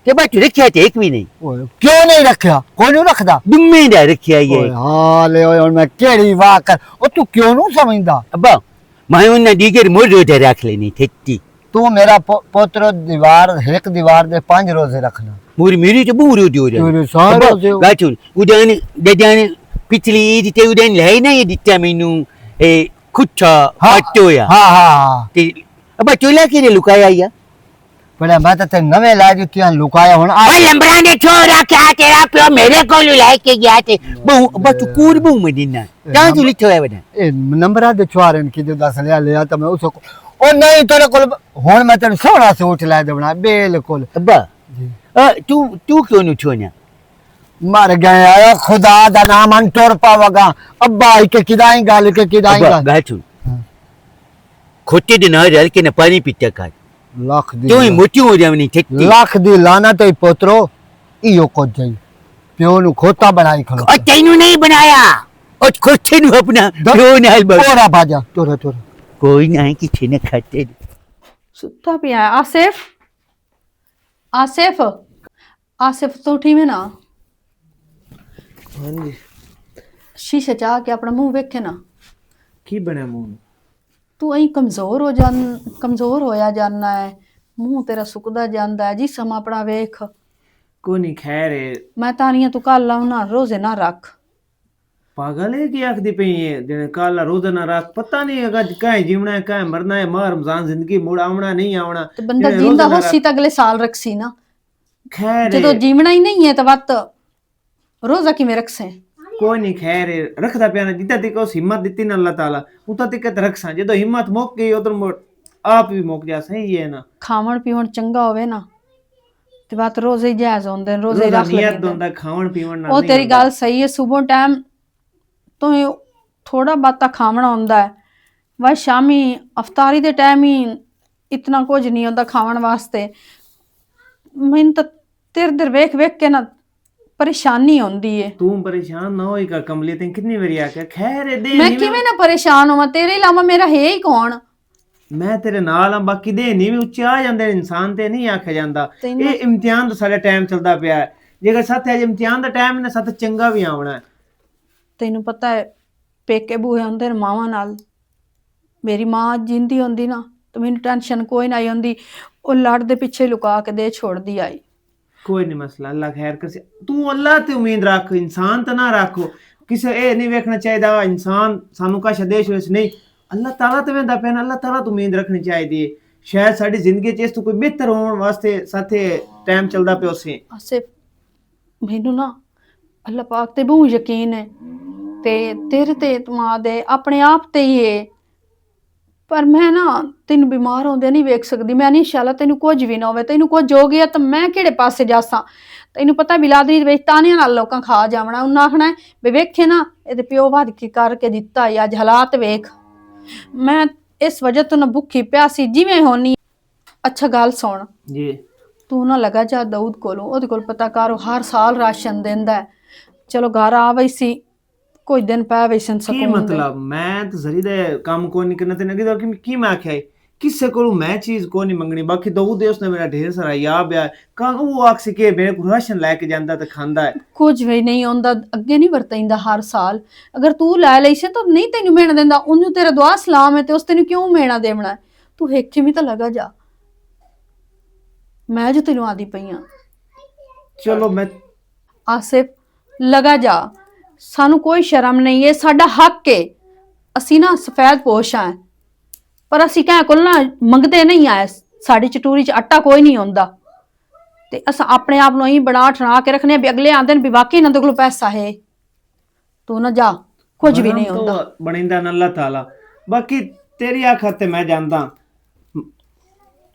B: के बात रखिया ते एक भी नहीं
A: ਓਏ ਕਿਉਂ ਨਹੀਂ ਰੱਖਿਆ? ਕੋਈ ਨਹੀਂ ਰੱਖਦਾ।
B: दुम्मे दा रखिया ये
A: ਓਏ ਹਾਲ ਓਏ ਹੁਣ ਮੈਂ ਕਿਹੜੀ ਵਾਹ ਕਰ, ਉਹ ਤੂੰ ਕਿਉਂ ਨਹੀਂ ਸਮਝਦਾ?
B: अब्बा मैं उन दीगर मोर रोजा रख लेनी थेती
A: ਤੂੰ ਮੇਰਾ ਪੁੱਤਰ ਦੀਵਾਰ ਇੱਕ ਦੀਵਾਰ ਦੇ 5 ਰੋਜ਼ੇ ਰੱਖਣਾ।
B: मोर मेरी तो बूरो जो रे
A: तेरे सारे रोजे हो।
B: गाचुन उदान दजान पिछली ईद ते उदान लाई ना ये दित्ता मेनू ए खुच्चा हटोया
A: ਹਾਂ ਹਾਂ
B: ते अब्बा चोला के रे लुकाया या
A: पर मैं तो तेन नवे ला दित्तियां लुकाया हुन
B: ओ लंबड़ा ने छोरा क्या तेरा प्यो मेरे को लेके गया थे बहु बस तू कूड़ बहु मदीना क्या तू लिखो है बना
A: ए नंबरा दे छुआरन की जो दस लिया तो मैं उसको ओ नहीं तेरे कोल हुन मैं तेन सोना सूट ला देवना बिल्कुल
B: अब्बा तू तू क्यों नहीं छोना
A: मर गए आया खुदा दा नाम अन टुर पावगा अब्बा के किदाई गाल के किदाई
B: अब्बा
A: गाल
B: गाल सुन खोटे दिन आ रहा कि न पानी पीता कर
A: लाख दी
B: तू ही मोटी हो जावनी ठेकी
A: लाख दी लाना ते पोतरो इयो को जाई प्यो नु खोता बनाई खलो
B: और तैनू नहीं बनाया और खोटे नु अपना प्यो नाल बस
A: तोरा बाजा तोरा तोरा
B: कोई नहीं किसी ने खाते
C: सुता पिया है। आसिफ आसिफ आसिफ तो उठी में ना
D: हाँ जी
C: शीशे चा के अपना मुंह वेखे ना
D: की बनया मुंह
C: तू अं कमजोर होया जाना है मुंह तेरा सुकदा जांदा है जिसम अपना वेख
D: को नहीं खैर है
C: मैं तानिया तू कल लाऊना रोजे ना रख
D: पागल है कि आखदी पई है दिन काला रोजा ना रख पता नहीं अगर कहीं जीवना है कहीं मरना है माह रमजान जिंदगी मुड़ आवना नहीं आवना
C: तो बंदा
D: जेड़े
C: जींदा
D: रोजा ना
C: होसी तो अगले साल रखसी ना
D: खैर
C: जो तो
D: है
C: जीवना ही नहीं है तो वत रोजा कि में रखसे
D: कोई नहीं खैर है रखदा पिया ना जिद्दा तिको हिम्मत दित्ती ना अल्लाह ताला उता तिक रखसा जो हिम्मत मुक गई उधर आप भी मुक जा सही है ना
C: खावण पीवण चंगा होवे ना ते बात रोजे ही जायज होंदे ने, रोजे ही
D: रोजा
C: रख
D: नियत
C: लेंदे
D: होंदा खावण पीवण ना
C: ਉਹ ਤੇਰੀ ਗੱਲ ਸਹੀ ਹੈ ਸੁਬਹ ਟਾਈਮ ਤੋਂ ਥੋੜਾ ਬਾਤਾ ਖਾਵਣਾ ਹੁੰਦਾ ਹੈ ਵਾ ਸ਼ਾਮੀ ਅਫਤਾਰੀ ਦੇ ਟਾਈਮ ਹੀ ਇਤਨਾ ਕੁਝ ਨਹੀਂ ਹੁੰਦਾ ਖਾਵਣ ਵਾਸਤੇ ਮੈਨੂੰ ਤਾਂ ਤੇਰੇ ਦਰ ਵੇਖ ਵੇਖ ਕੇ ਨਾ ਪਰੇਸ਼ਾਨੀ ਹੁੰਦੀ ਏ
D: तू परेशान ना होई कर कमली ते कितनी बारी आके खैर है दे
C: ਮੈਂ
D: नहीं
C: ਕਿਵੇਂ ਨਾ ਪਰੇਸ਼ਾਨ ਹੋਵਾਂ ਤੇਰੇ ਇਲਾਵਾ ਮੇਰਾ ਹੈ ਹੀ ਕੌਣ
D: मैं तेरे नाल हां बाकी दे नहीं भी ਉੱਚੇ ਆ ਜਾਂਦੇ ਇਨਸਾਨ ਤੇ ਨਹੀਂ ਆਖਿਆ ਜਾਂਦਾ
C: ਤੈਨੂੰ-
D: ਇਹ ਇਮਤਿਹਾਨ ਦਾ ਸਾਡਾ ਟਾਈਮ ਚੱਲਦਾ ਪਿਆ ਹੈ ਜੇਕਰ ਸਾਥੇ ਅੱਜ ਇਮਤਿਹਾਨ ਦਾ ਟਾਈਮ ਨੇ ਸਾਥੇ ਚੰਗਾ ਵੀ ਆਉਣਾ ਹੈ
C: ਤੈਨੂੰ ਪਤਾ ਹੈ ਪੇਕੇ ਬੂਹੇ ਹੁੰਦੇ ਨੇ ਮਾਵਾਂ ਨਾਲ ਮੇਰੀ ਮਾਂ ਜਿੰਦੀ ਹੁੰਦੀ ਨਾ ਤਾਂ ਮੈਨੂੰ ਟੈਨਸ਼ਨ ਕੋਈ ਨਾ ਆਈ ਹੁੰਦੀ ਉਹ ਲੜ ਦੇ ਪਿੱਛੇ ਲੁਕਾ ਕੇ ਦੇ ਛੋੜਦੀ ਆਈ
D: कोई नहीं मसला अल्लाह खैर कर से तू अल्लाह ते उम्मीद रख इंसान तो ना रखो किसे ए नहीं देखना चाहिए इंसान सानू का देश वेश नहीं अल्लाह ताला ते वेंदा पैन अल्लाह ताला तो उम्मीद रखनी चाहिए शायद साडी जिंदगी च इस तो कोई बेहतर होने वास्ते साथे टाइम चलदा पियो से
C: ਆਸਿਫ ਮੈਨੂੰ ਨਾ ਅੱਲਾਹ ਪਾਕ ਤੇ ਬਹੁਤ ਯਕੀਨ ਹੈ ਤੇ ਤੇਰੇ ਤੇ ਇਤਮਾਦ ਹੈ ਆਪਣੇ ਆਪ ਤੇ ਹੀ ਹੈ ਪਰ ਮੈਂ ਨਾ ਤੈਨੂੰ ਬਿਮਾਰ ਹੁੰਦੇ ਨਹੀਂ ਵੇਖ ਸਕਦੀ ਮੈਂ ਨਹੀਂ ਇਨਸ਼ਾਅੱਲਾ ਤੈਨੂੰ ਕੁਝ ਵੀ ਨਾ ਹੋਵੇ ਤੈਨੂੰ ਕੁਝ ਹੋ ਗਿਆ ਤਾਂ ਮੈਂ ਕਿਹੜੇ ਪਾਸੇ ਜਾਸਾਂ ਤੈਨੂੰ ਪਤਾ ਬਿਲਾਦਰੀ ਦੇ ਵਿੱਚ ਤਾਨੀਆਂ ਨਾਲ ਲੋਕਾਂ ਖਾ ਜਾਵਣਾ ਉਹਨਾਂ ਆਖਣਾ ਵੀ ਵੇਖੇ ਨਾ ਇਹਦੇ ਪਿਓ ਵੱਧ ਕੇ ਕਰਕੇ ਦਿੱਤਾ ਹੈ ਅੱਜ ਹਾਲਾਤ ਵੇਖ ਮੈਂ ਇਸ ਵਜ੍ਹਾ ਤੋਂ ਨਾ ਭੁੱਖੀ ਪਿਆਸੀ ਜਿਵੇਂ ਹੋਣੀ ਅੱਛਾ ਗੱਲ ਸੁਣ
D: जी
C: ਤੂੰ ਨਾ ਲਗਾ ਜਾ ਦਾਊਦ ਕੋਲੋਂ ਉਹਦੇ ਕੋਲ ਪਤਾ ਕਰ ਉਹ ਹਰ ਸਾਲ ਰਾਸ਼ਨ ਦਿੰਦਾ ਹੈ ਚਲੋ ਘਰ ਆ ਵਈ ਸੀ ਕੋਈ ਦਿਨ ਪੈ ਵਈ ਸਨ
D: की
C: ਸਕੂਨ ਦੇ।
D: मतलब मैं तो जरी दे काम को नहीं करना ते नगी की मैं आख्या है किससे को मैं चीज को नहीं मंगनी बाकी दो दे उसने मेरा ढेर सारा याद है कल वो आख से के मेरे को राशन लेके ਜਾਂਦਾ ਤੇ ਖਾਂਦਾ ਹੈ
C: ਕੁਝ ਵੀ ਨਹੀਂ ਹੁੰਦਾ ਅੱਗੇ ਨਹੀਂ ਵਰਤੈਂਦਾ ਹਰ ਸਾਲ ਅਗਰ ਤੂੰ ਲੈ ਲਈ ਸੀ ਤਾਂ ਨਹੀਂ ਤੈਨੂੰ ਮਿਹਣਾ ਦਿੰਦਾ ਉਹਨੂੰ ਤੇਰਾ ਦੁਆ ਸਲਾਮ ਹੈ ਤੇ ਉਸ ਤੈਨੂੰ ਕਿਉਂ ਮਿਹਣਾ ਦੇਵਣਾ ਹੈ? ਤੂੰ ਹਿੱਕ ਵੀ ਤਾਂ ਲਗਾ ਜਾ ਮੈਂ ਜੋ ਤੈਨੂੰ ਆਦੀ ਪਈਆਂ
D: ਚਲੋ ਮੈਂ
C: ਆਸਿਫ ਲਗਾ ਜਾ ਸਾਨੂੰ ਕੋਈ ਸ਼ਰਮ ਨਹੀਂ ਹੈ ਸਾਡਾ ਹੱਕ ਹੈ ਅਸੀਂ ਨਾ ਸਫੈਦ ਪੋਸ਼ ਆ ਪਰ ਅਸੀਂ ਕਹਿ ਕੋਲ ਨਾ ਮੰਗਦੇ ਨਹੀਂ ਆਏ ਸਾਡੀ ਚਟੂਰੀ 'ਚ ਆਟਾ ਕੋਈ ਨਹੀਂ ਹੁੰਦਾ ਤੇ ਅਸਾਂ ਆਪਣੇ ਆਪ ਨੂੰ ਹੀ ਬਣਾ ਠਣਾ ਕੇ ਰੱਖਨੇ ਵੀ ਅਗਲੇ ਆਂਦੇ ਨੇ ਵੀ ਵਾਕਈ ਇਹਨਾਂ ਦੇ ਕੋਲ ਪੈਸਾ ਹੈ ਤੂੰ ਨਾ ਜਾ ਕੁਝ ਵੀ ਨਹੀਂ ਹੁੰਦਾ
D: ਬਣਿੰਦਾ ਨਾ ਅੱਲਾਹ ਤਾਲਾ ਬਾਕੀ ਤੇਰੀ ਆਖਤ ਤੇ ਮੈਂ ਜਾਂਦਾ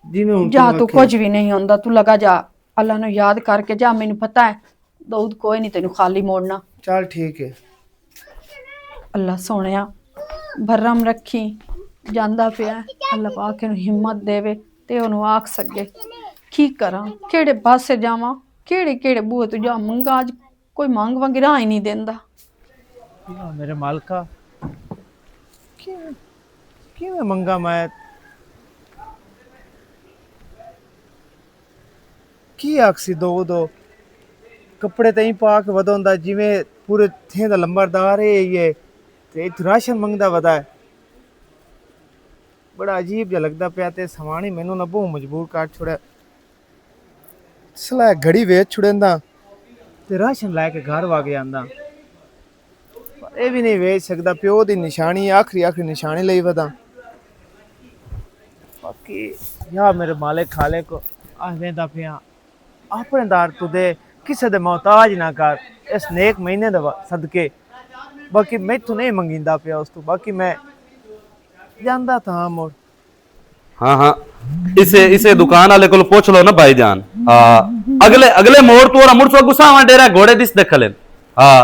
D: ਜਿਵੇਂ ਹੁਣ
C: ਜਾ ਤੂੰ ਕੁਝ ਵੀ ਨਹੀਂ ਹੁੰਦਾ ਤੂੰ ਲਗਾ ਜਾ ਅੱਲਾ ਨੂੰ ਯਾਦ ਕਰਕੇ ਜਾ ਮੈਨੂੰ ਪਤਾ ਹੈ ਦਊਦ ਕੋਈ ਨਹੀਂ ਤੈਨੂੰ ਖਾਲੀ ਮੋੜਨਾ
D: ਚੱਲ ਠੀਕ ਹੈ
C: ਅੱਲਾ ਸੋਹਣਿਆ ਭਰਮ ਰੱਖੀ ਜਾਂਦਾ ਪਿਆ ਅੱਲਾ ਪਾਕ ਨੂੰ ਹਿੰਮਤ ਦੇਵੇ ਤੇ ਉਹਨੂੰ ਆਖ ਸਕੇ ਕੀ ਕਰਾਂ ਕਿਹੜੇ ਪਾਸੇ ਜਾਵਾਂ ਕਿਹੜੇ ਕਿਹੜੇ ਬੂਹੇ ਤੋਂ ਜਾ ਮੰਗਾ ਅੱਜ ਕੋਈ ਮੰਗ ਵੰਗਰਾ ਹੀ ਨਹੀਂ ਦਿੰਦਾ
D: ਮੇਰੇ ਮਾਲਕਾ ਕਿਵੇਂ ਮੰਗਾ ਮੈਂ ਕੀ ਆਖਸੀ ਦੋ ਕੱਪੜੇ ਤਾਂ ਹੀ ਪਾ ਕੇ ਵਧਾਉਂਦਾ ਜਿਵੇਂ ਪੂਰੇ ਥੇ ਦਾ ਲੰਬਰਦਾਰ ਹੈ ਇਹ ਤੇ ਇਹ ਰਾਸ਼ਨ ਮੰਗਦਾ ਵਦਾ ਹੈ ਬੜਾ ਅਜੀਬ ਜਿਹਾ ਲੱਗਦਾ ਪਿਆ ਤੇ ਸਵਾਣੀ ਮੈਨੂੰ ਨਾ ਬਹੁਤ ਮਜਬੂਰ ਕਰ ਛੋੜਿਆ ਸਲਾ ਘੜੀ ਵੇਚ ਛੁੜਿੰਦਾ ਤੇ ਰਾਸ਼ਨ ਲੈ ਕੇ ਘਰ ਵਗ ਜਾਂਦਾ ਪਰ ਇਹ ਵੀ ਨਹੀਂ ਵੇਚ ਸਕਦਾ ਪਿਓ ਦੀ ਨਿਸ਼ਾਨੀ ਆਖਰੀ ਨਿਸ਼ਾਨੀ ਲਈ ਵਦਾ ਬਾਕੀ ਯਾ ਮੇਰੇ ਮਾਲਿਕ ਖਾਲੇ ਕੋ ਆਵੇਂਦਾ ਪਿਆ ਆਪਣੇ ਦਾਰ ਤੂੰ ਦੇ ਕਿਸੇ ਦੇ ਮੁਹਤਾਜ ਨਾ ਕਰ ਇਸ ਨੇਕ ਮਹੀਨੇ ਦਾ ਸਦਕੇ ਬਾਕੀ ਮੈਥੋਂ ਨਹੀਂ ਮੰਗਿੰਦਾ ਪਿਆ ਉਸ ਤੋਂ ਬਾਕੀ ਮੈਂ ਜਾਂਦਾ ਤਾਂ ਮੋੜ
E: हाँ हाँ इसे दुकान वाले को पूछ लो ना भाईजान। हाँ अगले अगले मोड़ तो और मुड़सो गुस्सा वहां डेरा घोड़े दिस देख ले। हाँ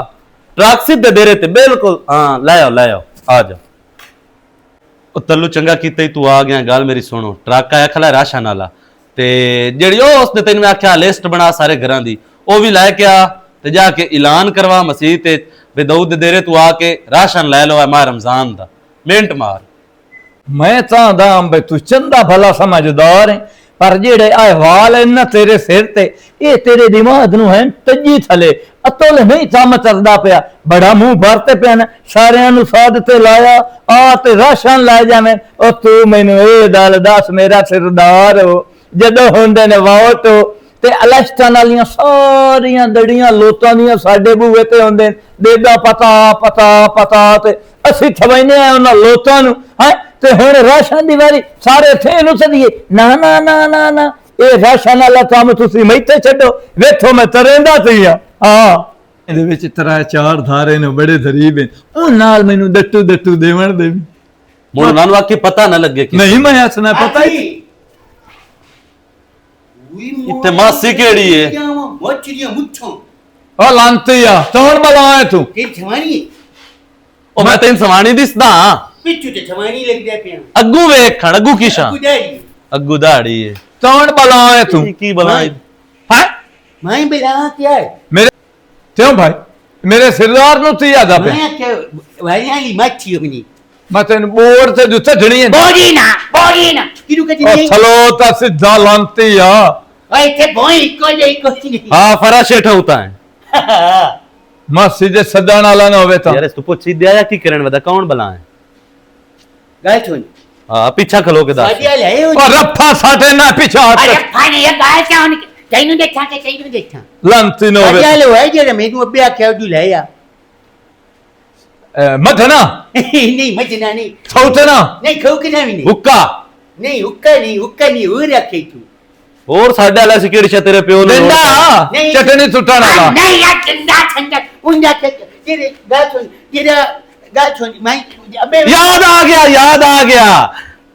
E: ट्रक सीधे दे रहे थे बिल्कुल। हाँ ले आओ आ जाओ। ओ तल्लू चंगा कीते तू आ गया गल मेरी सुनो ट्रक आया खला राशन वाला ते जेड़ी ओ उसने तेन मैं आख्या लिस्ट बना सारे घरां दी ओ भी लेके आ ते जाके ऐलान करवा मसीह ते वे दाऊद दे रहे तू आके राशन ले लो है मां रमजान दा मिंट मार।
F: मैं चाहता बे तू चंदा भला समझदार है पर जेड़े अहवाल है ना तेरे सिर ते ये तेरे दिमाग नु है तजी थले अतल नहीं चम चलदा पिया बड़ा मुंह भरते पे ना सारियां नु साध ते लाया आ ते राशन ला जावे ओ तू मैनू ए दल दस मेरा सरदार हो जदों हुंदे ने वोट ते इलेक्शन वालियां सारियां दड़ियां लोटां दियां साडे बूहे ते हुंदे देदा पता पता पता ते ਅਸੀਂ ਥਵੈਨੇ ਆ ਉਹਨਾਂ ਲੋਕਾਂ ਨੂੰ ਹੈ ਤੇ ਹੁਣ ਰਾਸ਼ਨ ਦੀ ਵਾਰੀ ਸਾਰੇ ਥੇ ਨੂੰ ਸਦੀਏ ਨਾ ਨਾ ਨਾ ਨਾ ਨਾ ਇਹ ਰਾਸ਼ਨ ਵਾਲਾ ਕੰਮ ਤੁਸੀਂ ਮੈਥੇ ਛੱਡੋ ਵੇਖੋ ਮੈਂ ਤਰੇਂਦਾ ਸੀ ਆ ਹਾਂ ਇਹਦੇ ਵਿੱਚ ਤਰਾ ਚਾਰ ਧਾਰੇ ਨੇ ਬੜੇ ਗਰੀਬ ਨੇ ਉਹ ਨਾਲ ਮੈਨੂੰ ਡੱਟੂ ਡੱਟੂ ਦੇਵਣ ਦੇ
E: मुड़ नानू आके पता ना लगे कि
F: नहीं मैं हसना पता ही
E: इतने मासी केड़ी है
F: ओ लांती आ कौन बुलाए तू
E: ओ मैं तेन सवानी दिसदा
B: पिछू ते छवानी लग जाए पिया
E: अग्गू वेखण अग्गू किशा अग्गू दाड़ी है
F: कौन बुलाए तू
E: की बुलाए
F: है
B: मैं बिला क्या है
F: मेरे क्यों भाई मेरे सरदार नु ती आदा पे
B: मैं क्या वाली वाली मच्छी अपनी
F: मैं तेन बोर्ड से जुत्ते झड़ी है
B: बोली ना किनु कहती
F: ओ
B: नहीं
F: चलो ता सीधा लांती आ
B: ओए थे बोई को नहीं
E: हाँ फरा शेठा होता है
F: मैं सीधे सदान वाला ना होवे ता
E: यार तू पूछ सीधे आया की करन वदा कौन बुलाए
B: गाय सुन
E: हाँ पीछा खलो के दास
B: सादिया ले
F: ओ रफा साटे ना पीछे हट
B: अरे फाने ये गाय क्या होने तैनू देखा के तैनू देखा
F: लांती नो
B: सादिया
F: होवे
B: ले है जे मेनू अबे आख्या तू ले आ
F: मत ना
B: नहीं मजना नहीं
F: सौते ना
B: नहीं खौकना भी नहीं
E: हुक्का
B: नहीं हुक्का नहीं हो रखे तू
E: और साडे वाला सिकेड़ी छे तेरे प्यो ने
F: देंदा
B: नहीं।
F: चटनी सुटाना वाला
B: नहीं यार ठंडा ठंडा उंडा के तेरे गाय सुन मैं अबे
E: याद आ गया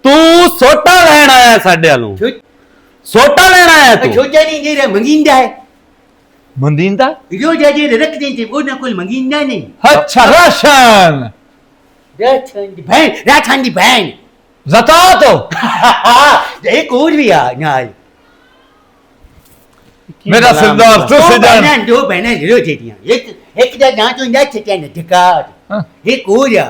E: तू सोटा लेना आया साडे वालों सोटा लेना आया तू
B: छोटा नहीं जेरा मंगिंदा है
F: मंदींदा
B: जो जाजे रख देते वो ना कोई मंगिंदा नहीं
F: अच्छा राशन
B: राठन दी बहन
F: जता तो
B: एक और भी आ नाल
F: मेरा सरदार तू से जान
B: दो बहना जरूर दे दिया एक दा ना तो ना छटिया ने ढकार एक और आ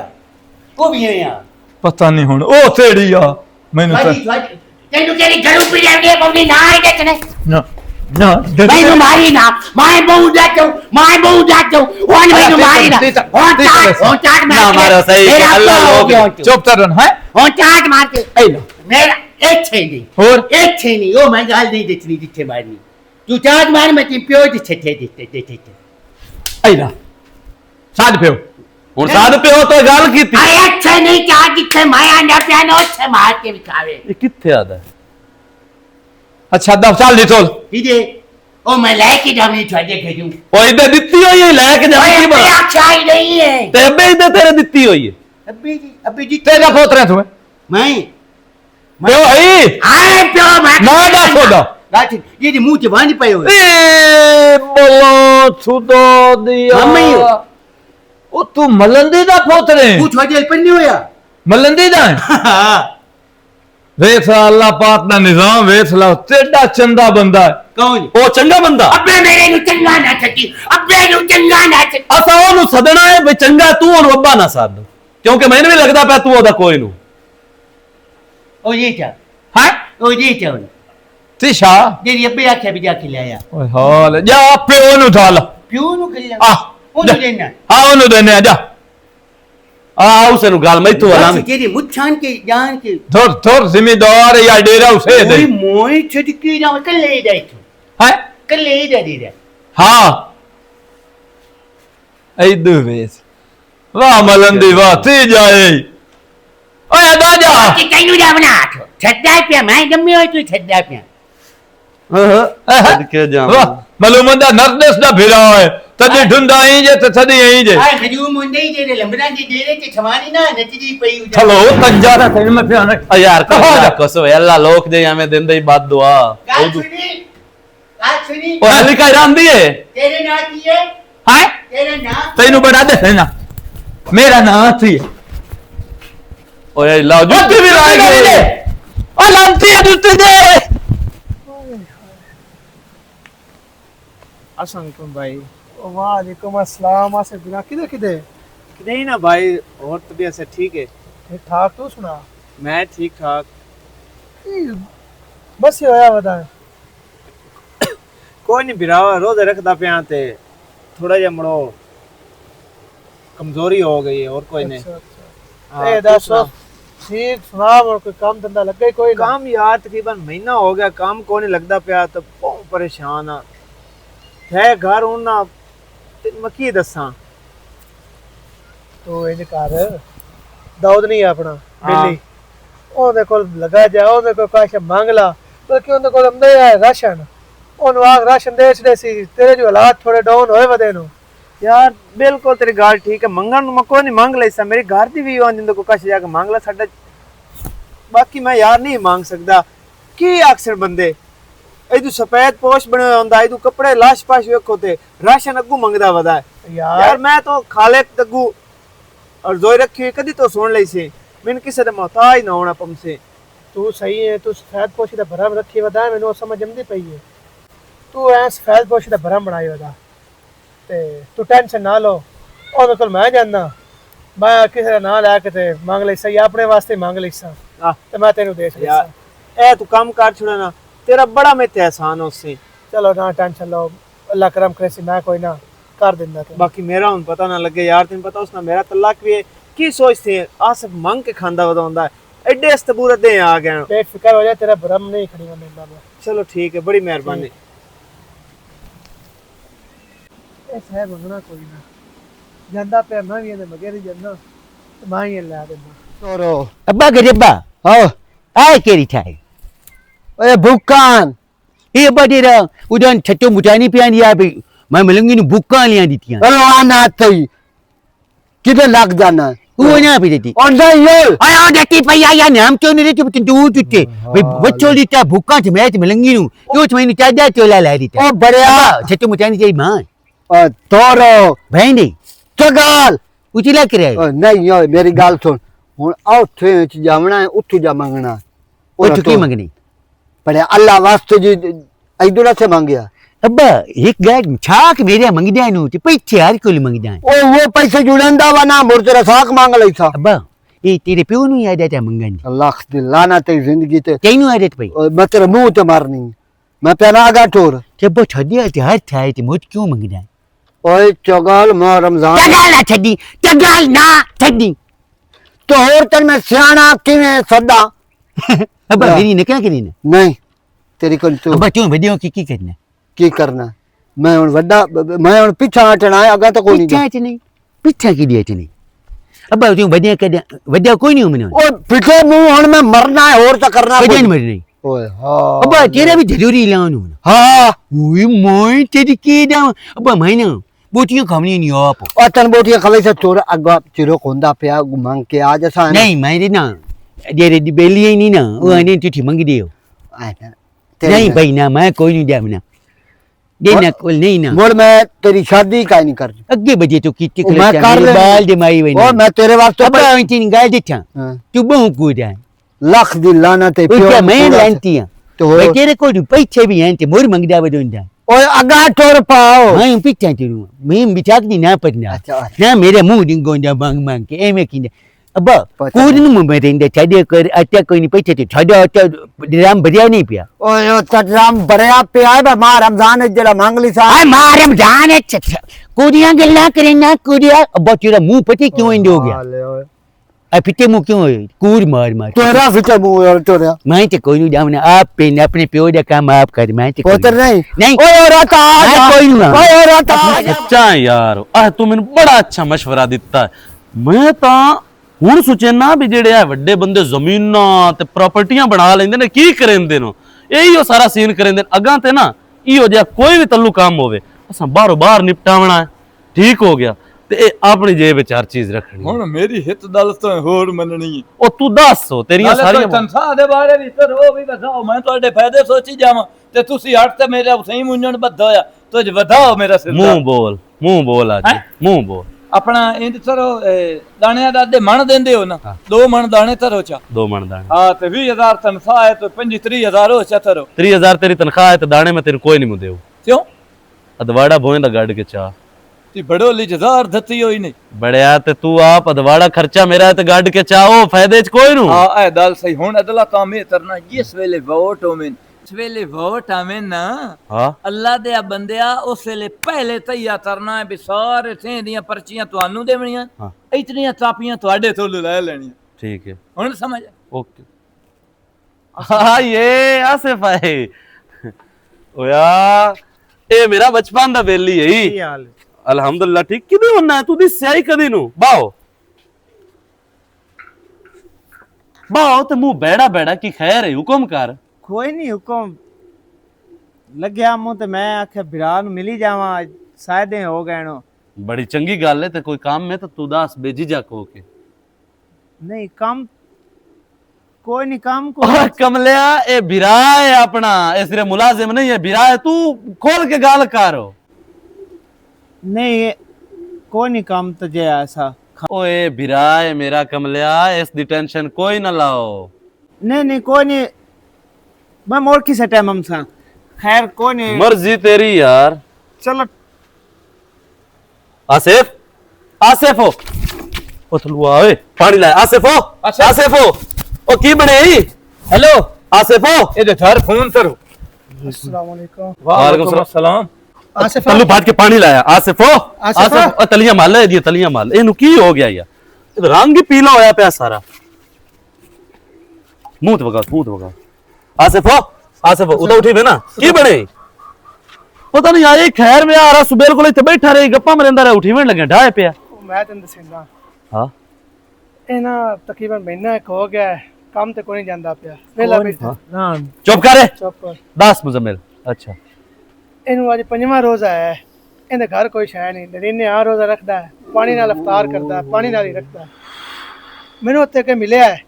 B: को भी है यार
F: पता नहीं हुन ओ तेड़ी आ मैनू
B: तेनू तेरी गलू पी जावे बबली ना है देखने
F: ना ना
B: मैनू मारी ना मैं बहु जातो ओन मैनू मारी ना ओ चाट
E: ना मारो सही अल्लाह लोग
F: चुप तरन है
B: ओ चाट मार के ए लो मेरा एक छे नहीं
F: और
B: एक छे नहीं ओ मैं गाल नहीं देती जिथे मारनी तू चाट मार मैं ती प्यो दे छे दे
F: आइला साध पे
E: हुन साध पे हो तो गल कीती
B: अरे अच्छे नहीं चाट जिथे माया ना पियानो छे मार के दिखावे
E: ये किथे आदा है
F: अच्छा दब चल नी चल
B: इदे ओ मैं लेके जावनी छाजे खेजू
E: ओ इधर दित्ती होई है लेके जा की
B: ओए
E: बात
B: अच्छा ही नहीं है
E: ते अबे इधर तेरे दित्ती होई है
B: अबे जी
F: तेरा पोतरे तू
B: मैं
F: प्यो है
B: आए प्यो मैं
F: ना दा सोदा
B: गाठी ये मुंह से बांध पायो
F: ए बोलो छुदो दिया
B: मम्मी
F: ओ तू मलंदी दा पोतरे
B: तू छाजे पर नहीं होया
F: मलंदी दा वेख अल्लाह पाक दा निजाम वेख ला तेड़ा चंदा बंदा है
B: कौन
E: ओ चंगा बंदा
B: अबे मेरे नु चंगा ना छटी अबे नु चंगा ना छटी
E: असा ओनु सदना है बे चंगा तू और अब्बा ना साध क्योंकि मैंने भी लगदा पे तू ओदा कोई नु
B: ओ ये क्या
F: है
B: ओ ये क्या
F: तिशा
B: तेरी अबे आखे भी जाके ले आया
F: ओए हाल जा प्यो नु थाल
B: प्यो नु कर
F: आ
B: ओ देना
F: हां ओनु देने जा
E: आ उसे नु गाल मैं तू वाला में
B: तेरी मुच्छान के जान के
F: थोर थोर जिम्मेदार या डेरा उसे दे
B: ओए मोय छटकी ना कल ले जाए तू
F: है
B: कल ले जा दे दे
F: हां ऐ दुवेस वाह मलंदी वाह ती जाए ओए दा जा
B: कि तैनू जा बना छड्डा पे मैं गम्मे होय तू छड्डा पे
E: ਸਦਕੇ ਜਾਵਾਂ
F: ਮਾਲੂਮ ਹੁੰਦਾ ਨਰਦਸ ਦਾ ਫਿਰਾ ਹੈ ਤਦੇ ਢੁੰਡਾ ਹੀ ਜੇ ਤੇ ਸਦੀ ਹੀ ਜੇ
B: ਆ ਹਜੂ ਮੁੰਡੇ ਹੀ ਜਿਹੜੇ ਲੰਬੜਾਂ ਦੇ ਡੇਰੇ ਤੇ ਛਵਾਨੀ ਨਾ ਨੱਚਦੀ ਪਈ ਉਧਰ
F: ਚਲੋ ਤੰਜਾਰਾ ਤੈਨੂੰ ਮੈਂ ਧਿਆਨ ਰੱਖ
E: ਆ ਯਾਰ ਕੁਛ ਹੋਇਆ ਅੱਲਾ ਲੋਕ ਦੇ ਐਵੇਂ ਦਿੰਦੇ ਹੀ ਬਾਦ ਦੁਆ
B: ਗੱਲ ਸੁਣੀ
E: ਉਹ ਹਲੀ ਕਾ ਜਾਂਦੀ ਏ
B: ਤੇਰੇ ਨਾਂ ਕੀ ਹੈ
F: ਹੈ
B: ਤੇਰਾ ਨਾਂ
F: ਤੈਨੂੰ ਬੜਾ ਦੱਸਣਾ ਮੇਰਾ ਨਾਂ ਸੀ
E: ਓਏ ਲਾਜੂ
F: ਉੱਥੇ ਵੀ ਰਾਇ ਗਏ ਉਹ ਲੰਤੀ ਉੱਤੇ ਦੇ
D: असलकुम भाई
H: वालेकुम अस्सलाम आसे बिना किधर किधर
D: नहीं ना भाई और तबीयत से ठीक है
H: ठीक ठाक तू सुना
D: मैं ठीक ठाक
H: बस ये होया बता
D: कोई नहीं बिरावा रोजे रखदा पिया ते थोड़ा जिहा मड़ो कमजोरी हो गई है और कोई नहीं हाँ,
H: ए
D: तू
H: दस
D: सुना।
H: ठीक सुना और कोई काम धंधा लग गई कोई ना
D: काम यार तकरीबन महीना हो गया काम को नहीं लगता पिया तो बहुत परेशान आ है घर हूं ना तेन मैं की दसा
H: तो इंज कर दाऊद नहीं है अपना
D: हाँ।
H: बेली ओदे कोल लगा जा ओदे कोल काश मांग ला बल्कि ओदे कोल अंदर है राशन ओन वाग राशन दे छड़े सी तेरे जो हालात थोड़े डाउन होए वदे नु
D: यार बिल्कुल तेरी गाल ठीक है मंगन मैं कोई नहीं मांग लेसा मेरी घर दी भी आंदी को कश जाके मांग ला साडा बाकी मैं यार नहीं मांग सकदा की अक्सर बंदे इदू सफेद पोश बने होंदा इदू कपड़े लाश पाश वेखो ते राशन अगू मंगदा वदा है यार मैं तो खाले तगू और जोई रखी हुई कदी तो सुन लई सी मैंने किसे दे मोहताज ना होना पमसे
H: तू सही है तू सफेद पोशी दा भरम रखी वदा मैनू समझ आंदी पई है तू ऐ सफेद पोशी दा भरम बनाई वदा ते तू टेंशन ना लो ओदे कोल मैं जाना मैं किसे दा नाम लै के ते मांग लई सही अपने वास्ते मांग लई सा ते मैं तेनू दे छड़ा
D: यार ए तू काम कर छुड़ा ना तेरा बड़ा में ते एहसान है उससे
H: चलो ना टेंशन लो अल्लाह करम करे सी मैं कोई ना कर दिंदा ते
D: बाकी मेरा हुन पता ना लगे यार तेन पता उसना मेरा तलाक भी है की सोचते हैं आ सब मांग के खांदा वदा होंदा है एडे अस्तबूरत दे आ गए
H: बेफिक्र हो जा तेरा भरम नहीं खड़ी होने बाबा
D: चलो ठीक है बड़ी मेहरबानी
H: ए साहब मंगना कोई ना ਜਾਂਦਾ ਪਿਆ ਮੈਂ ਵੀ ਇਹਦੇ ਮਗਰ ਹੀ ਜਾਂਦਾ ਤੇ ਮੈਂ ਹੀ ਲੈ ਦੇਣਾ
A: तोरो
B: अब्बा गरीबा
A: हाँ
B: आए केरी थाई
A: ओए भुक्कान
B: ये अब्बा तेरा उधर छट्टो मुटानी पियानी आ भी मैं मिलूंगी नु बुक्का लिया दीतियां
A: आना थई किधर लग जाना
B: वो ना भी देती
A: और नहीं ये
B: आया देती भैया या नाम क्यों नहीं देती तू तुझे भाई बच्चों लीता बुक्का च मैच मिलूंगी नु क्यों मैंने चादा चोला ला दी
A: ओ बड़या
B: छट्टो मुटानी चाहिए मां
A: तोरो
B: भाई नहीं
A: चगाल
B: उचिला करे
A: नहीं ओए मेरी गाल सुन हुन औथे च जावना है उठू जा मंगना
B: ओ तो की मंगनी
A: पर अल्लाह वास्ते जी इधर से मांगया
B: अब्बा एक गाय छाक मेरे मंगदा नु ते पैसे हर कोई मंगदा
A: ओ वो पैसे जुड़ंदा वा ना मोर तेरा साख मांग लई था
B: अब्बा ये तेरे प्यो नु याद आता मंगनी
A: अल्लाह दी लाना ते जिंदगी ते
B: तेनु आदत भाई
A: मैं तेरे मुंह ते मारनी मैं पहना आगा ठोर
B: जब वो छदिया ते हर थाए ते मुझ क्यों मंगदा
A: ओए चगाल मां रमजान
B: चगाल ना छदी चगाल ना छदी
A: तो और तन में सियाना किवें सदा
B: अब्बा मेरी ने क्या करनी
A: नहीं तेरी कोल तू
B: अब्बा क्यों वीडियो की करना
A: की करना मैं हुन वड्डा मैं हुन पीछा हटना है आगा तो कोई नहीं
B: पीछा नहीं पीछा की दिया नहीं अब्बा तू वीडियो कर वीडियो कोई नहीं मने
A: ओ पीछे मुंह हुन में मरना है और तो करना
B: वीडियो
A: कोई
B: नहीं मरनी
A: ओए हां
B: अब्बा तेरा भी जरूरी लाऊं
A: हां
B: ओए मोय तेरी की दा अब्बा मैंने बोटियां खानी नहीं आप
A: और तन बोटियां खवे से तोर अगा चिरो कोंदा पिया मांग के आज असा
B: नहीं मेरे ना तेरे दी बेली ही नहीं ना वो आने चिट्ठी मंगी दियो नहीं भाई ना मैं कोई नहीं देना देना कोई नहीं ना
A: मोर मैं तेरी शादी काई नहीं कर
B: अगे बजे तो की टिक
A: मैं कर ले
B: बाल दे माई वही
A: ओ मैं तेरे वास्ते
B: अब्बा इंचिन गाल देता तू बहु कूद है
A: लाख दी लाना ते
B: क्या मैं लानती है
A: तो
B: भाई तेरे को पैसे भी हैं ते मोर मंगदा बदोंदा
A: ओए अगा ठोर पाओ
B: मैं पीछा चलूं मैं बिचाक दी ना पड़ना
A: अच्छा
B: ना मेरे मुंह दिन गोंदा मांग मांग के एमे की अब्बा कूद नु मैं रेंदे छडे कर अत्या कोई नहीं पैसे ते छडा तो राम बढ़िया नहीं पिया
A: ओए ओ तराम बड़या पिया है मां रमजान जला मांग ली सा
B: हाय मां रमजान कूदियां गल्ला करे ना कूदिया अब्बा तेरा मुंह पति क्यों इंड हो गया आ पिटे मुंह क्यों कूद मार मार
A: तेरा फिटे मुंह और तोरा
B: मैं तो कोई नहीं जावना आप पे अपने प्यो दा काम आप कर मैं तो
A: पोतर नहीं
B: नहीं
A: ओए राता
B: मैं कोई नहीं
A: ओए राता
E: अच्छा यार आ तू मैंने बड़ा अच्छा मशवरा दिता है मैं तो ਹੁਣ ਸੋਚੇ ਨਾ ਵੀ ਜਿਹੜੇ ਆ ਵੱਡੇ ਬੰਦੇ ਜ਼ਮੀਨਾਂ ਤੇ ਪ੍ਰਾਪਰਟੀਆਂ ਬਣਾ ਲੈਂਦੇ ਨੇ ਕੀ ਕਰੇਂਦੇ ਨੇ ਇਹੀ ਉਹ ਸਾਰਾ ਸੀਨ ਕਰਿੰਦੇ ਅਗਾਂ ਤੇ ਨਾ ਇਹੋ ਜਿਹਾ ਕੋਈ ਵੀ ਤੱਲੂ ਕੰਮ ਹੋਵੇ ਅਸਾਂ ਬਾਹਰੋਂ ਬਾਹਰ ਨਿਪਟਾਵਣਾ ਹੈ ਠੀਕ ਹੋ ਗਿਆ ਤੇ ਇਹ ਆਪਣੀ ਜੇਬ ਵਿੱਚ ਹਰ ਚੀਜ਼ ਰੱਖਣੀ
G: ਹੁਣ ਮੇਰੀ ਹਿੱਤ ਦਲ ਤੋਂ ਹੋਰ ਮੰਨਣੀ ਹੈ।
E: ਉਹ ਤੂੰ ਦੱਸ ਤੇਰੀਆਂ ਸਾਰੀਆਂ
F: ਤਨਖਾਹ ਦੇ ਬਾਰੇ ਵੀ ਸਰ ਉਹ ਵੀ ਦੱਸੋ ਮੈਂ ਤੁਹਾਡੇ ਫਾਇਦੇ ਸੋਚੀ ਜਾਵਾਂ ਤੇ ਤੁਸੀਂ ਹੱਟ ਤੇ ਮੇਰੇ ਉਸੇ ਹੀ ਮੁੰਨਣ ਬੱਧਾ ਹੋਇਆ ਤੁਝ ਵਧਾਓ ਮੇਰਾ ਸਿਰ
E: ਮੂੰਹ ਬੋਲ ਅੱਜ ਮੂੰਹ ਬੋਲ
F: ਆਪਣਾ ਇੰਜ ਤਰੋ ਦਾਣਿਆਂ ਦਾ ਅੱਧੇ ਮਣ ਦਿੰਦੇ ਹੋ ਨਾ 2 ਮਣ ਦਾਣੇ ਤਰੋ ਚਾ
E: 2 ਮਣ ਦਾਣੇ
F: ਹਾਂ ਤੇ 20000 ਤਨਖਾਹ ਹੈ ਤੇ 25-30,000 ਹੋ ਚਾ ਤਰੋ
E: 30,000 ਤੇਰੀ ਤਨਖਾਹ ਹੈ ਤੇ ਦਾਣੇ ਮੈਂ ਤੈਨੂੰ ਕੋਈ ਨਹੀਂ ਮੁ ਦੇਉ
F: ਕਿਉਂ
E: ਅਦਵਾੜਾ ਭੋਏ ਦਾ ਗੱਡ ਕੇ ਚਾਹ
F: ਤੀ ਬੜੋ ਲਿਜਦਾਰ ਦਿੱਤੀ ਹੋਈ ਨਹੀਂ
E: ਬੜਿਆ ਤੇ ਤੂੰ ਆਪ ਅਦਵਾੜਾ ਖਰਚਾ ਮੇਰਾ ਤੇ ਗੱਡ ਕੇ ਚਾਹੋ ਫਾਇਦੇ ਚ ਕੋਈ ਨੂੰ
F: ਹਾਂ ਇਹ ਦਲ ਸਹੀ ਹੁਣ ਅਦਲਾ ਕੰਮ ਇਹ ਕਰਨਾ ਜਿਸ ਵੇਲੇ ਵੋਟ ਹੋਵੇਂ ਇਸ ਵੇਲੇ ਵੋਟ ਆਵੇਂ ਨਾ
E: ਹਾਂ
F: ਅੱਲਾ ਦੇ ਬੰਦਿਆ ਉਸ ਵੇਲੇ ਪਹਿਲੇ ਤਈਆ ਕਰਨਾ ਹੈ ਵੀ ਸਾਰੇ ਸੇ ਦੀਆਂ ਪਰਚੀਆਂ ਤੁਹਾਨੂੰ ਦੇਵਣੀਆਂ
E: ਹਾਂ
F: ਇਤਨੀਆਂ ਕਾਪੀਆਂ ਤੁਹਾਡੇ ਤੋਂ ਲੈ ਲੈਣੀਆਂ
E: ਠੀਕ ਹੈ
F: ਹੁਣ ਸਮਝ
E: ओके हाँ ये आसिफ है ओ यार ये मेरा बचपन दा बेली है
H: ਕੀ ਹਾਲ ਹੈ?
E: अल्हम्दुलिल्लाह ठीक किदे होना है तू दी स्याही कदी नु बाओ ते मुंह बैड़ा बैड़ा की खैर है हुक्म कर
D: ਕੋਈ ਨਹੀਂ ਹੁਕਮ ਲੱਗਿਆ ਮੂੰਹ ਤੇ ਮੈਂ ਆਖਿਆ ਬਿਰਾ ਨੂੰ ਮਿਲੀ ਜਾਵਾਂ ਸਾਇਦੇ ਹੋ ਗਏ ਨੂੰ
E: बड़ी चंगी गल है ते कोई काम में तो तू दास बेजी जा को के
D: ਨਹੀਂ ਕੰਮ कोई नहीं काम को
E: ओए कमलिया ए बिरा है अपना ए सिर्फ मुलाजिम नहीं है बिरा है तू खोल के गाल कर
D: नहीं कोई नहीं काम तो जे ऐसा
E: ओए बिरा है मेरा कमलिया इस दी टेंशन कोई ना लाओ
D: नहीं कोई नहीं मैं मोर की से टाइम हम सा खैर कोई नहीं
E: मर्जी तेरी यार
D: चलो
E: आसिफ आसिफ हो ओ तलुआ ओए पानी लाया आसिफ हो आसिफ हो ओ की बने हेलो आसिफ हो
F: ये तो थार फोन करो
H: अस्सलाम वालेकुम
E: वालेकुम
F: सलाम
H: आसिफ
E: तल्लू फाट के पानी लाया आसिफ हो
H: आसिफ हो?
E: ओ तलियां माल है जी तलियां माल एनु की हो गया यार ये रंग ही पीला होया पिया सारा मुंह तो वगा आसिफ हो उधर उठी वे ना की बने पता नहीं यार ये खैर में आ रहा सुबेर को इथे बैठा रही गप्पा मरेंदा रहा उठी वन लगे ढाए पिया
H: मैं तेन दसेंदा
E: हां
H: ਇਹ ਨਾ ਤਕਰੀਬਨ ਮਹੀਨਾ ਇੱਕ ਹੋ ਗਿਆ ਹੈ, ਕੰਮ ਤੇ ਕੋਈ ਨਹੀਂ ਜਾਂਦਾ ਪਿਆ ਵੇਲਾ ਬੈਠਾ
D: ना
E: चुप कर
H: ਚੁੱਪ ਕਰ।
E: दास मुजम्मिल अच्छा
H: ਇਹਨੂੰ ਅੱਜ 5ਵਾਂ ਰੋਜ਼ ਆਇਆ ਹੈ ਇਹਦੇ ਘਰ ਕੋਈ ਸ਼ੈ ਨਹੀਂ ਨਦੀਨੇ ਆ ਰੋਜ਼ਾ ਰੱਖਦਾ ਹੈ ਪਾਣੀ ਨਾਲ ਇਫਤਾਰ ਕਰਦਾ ਹੈ ਪਾਣੀ ਨਾਲ ਹੀ ਰੱਖਦਾ ਹੈ ਮੈਨੂੰ ਉੱਤੇ ਕੇ ਮਿਲਿਆ ਹੈ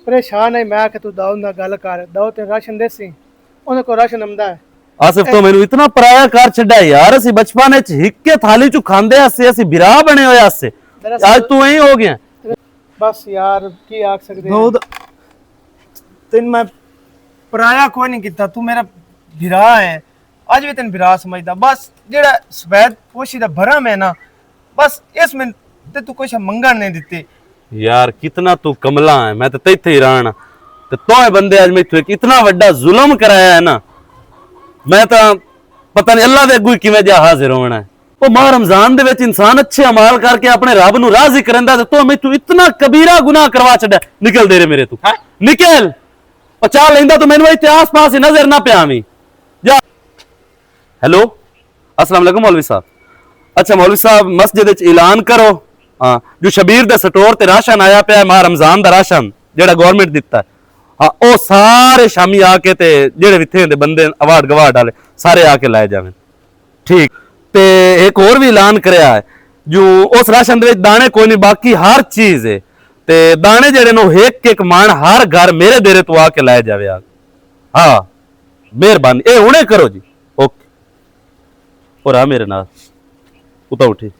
H: ਪਰੇਸ਼ਾਨ ਹੈ ਮੈਂ ਕਿ ਤੂੰ ਦਾਊਦ ਨਾਲ ਗੱਲ ਕਰ ਦਾਊਦ ਤੇ ਰਾਸ਼ਨ ਦੇਸੀ ਉਹਨੇ ਕੋ ਰਾਸ਼ਨ ਆਉਂਦਾ ਹੈ
E: आसिफ तो मैंने इतना पराया कार छड़ा यार असि बचपन च हिक के थाली चु खांदे हसे असि बिरा बने होए हसे आज तू यही हो गया
H: ਬਸ ਯਾਰ ਕੀ ਆਖ ਸਕਦੇ ਹਾਂ।
D: बहुत तेन मैं पराया कोई नहीं किता तू मेरा बिरा है आज भी तेन बिरा समझदा बस जेड़ा सफेद पोशी दा भरम है ना बस इसमें ते तू कुछ मंगण नहीं दिते
E: यार कितना तू कमला है मैं तो तेथे हैरान ते तोए बंदे आज मैथों एक इतना बड़ा जुल्म कराया है ना मैं तो पता नहीं अल्लाह दे अगू किवें जा हाजिर होना है ओ माह रमजान दे विच इंसान अच्छे अमाल करके अपने रब नु राजी करंदा ते तो मैथों इतना कबीरा गुनाह करवा छड्या निकल दे रे मेरे तू निकल ओ चा लेंदा तो मैनू इत्थे आस-पास ही नजर ना पियावी जा हेलो अस्सलाम वालेकुम मौलवी साहब अच्छा मौलवी साहब मस्जिद विच ऐलान करो हां जो शबीर दे स्टोर ते राशन आया पिया माह रमजान दा राशन जेड़ा गवर्नमेंट दिता हाँ ओ सारे शामी आके ते जेड़े इत्थे दे बंदे अवार्ड गवार्ड वाले सारे आके लाए जावे ठीक ते एक और भी ऐलान करया है जो उस राशन दे विच दाने कोई नहीं बाकी हर चीज है ते दाने जेड़े नो एक मान हर घर मेरे देरे तो आके लाए जावे हाँ मेहरबानी ए हुणे करो जी ओके और आ मेरे नाल उता उठी